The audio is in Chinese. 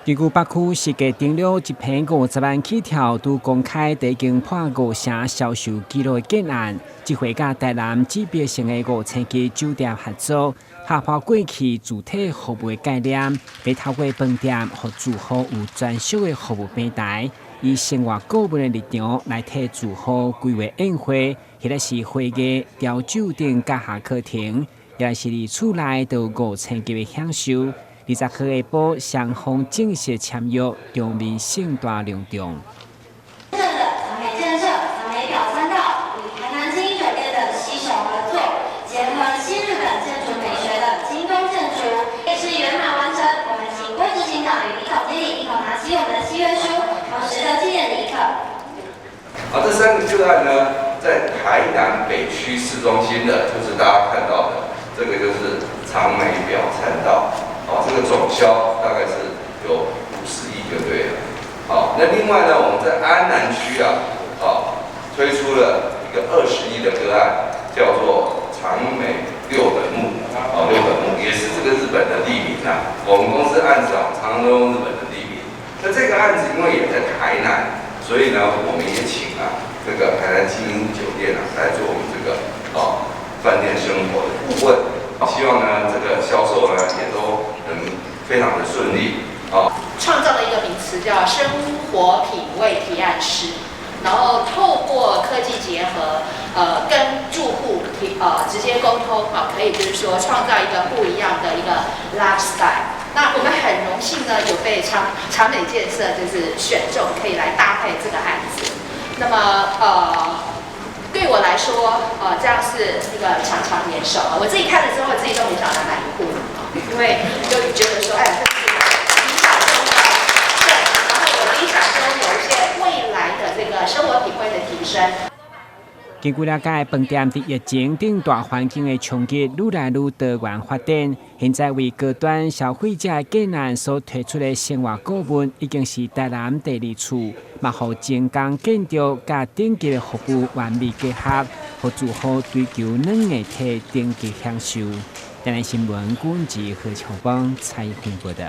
根据北区世界订了一篇50万起跳，都公开已经破5成销售纪录的建案。这回甲台南级别性的5000间酒店合作，打破过去主体服务的概念，要透过饭店和住户有专属的服务平台，以生活顾问的立场来替住户规划宴会，或者是会议、调酒等家下客厅，也是伫厝内都有5000间的享受。20号下晡，双方正式签约，场面盛大隆重。的传媒建设、传媒表参道与台南精英酒店的携手合作，结合新日本建筑美学的京东建筑，也是圆满完成。我们请郭执行长与李总经理一同拿起我们的契约书，同时的纪念礼可。这3个个案呢，在台南北区市中心的，就是大家看到的，这个就是长美表参道。这个总销大概是有50亿就对了。那另外呢，我们在安南区推出了一个20亿的个案，叫做长美六本木。六本木也是这个日本的地名啊。我们公司案子常常都用日本的地名。那这个案子因为也在台南，所以呢，我们也请这个台南精英酒店来做我们这个饭店生活的顾问。希望呢，这个销售呢也都能非常的顺利创造了一个名词叫生活品味提案师，然后透过科技结合，跟住户直接沟通可以就是说创造一个不一样的一个 lifestyle。那我们很荣幸呢，有被长美建设就是选中，可以来搭配这个案子。那么对我来说，这样是一个长长年手我自己看了之后，我自己都很想来买一户因为就觉得说，这是理想中的对，然后我理想中有一些未来的这个生活品味的提升。根据了解，饭店伫疫情等大环境的冲击，愈来愈多元发展。现在为高端消费者的建案所推出的生活顾问，已经是台南第2处，嘛，互精工建筑甲顶级的服务完美结合，互住户追求软硬体顶级享受。台南新闻管制何秋芳采访报道。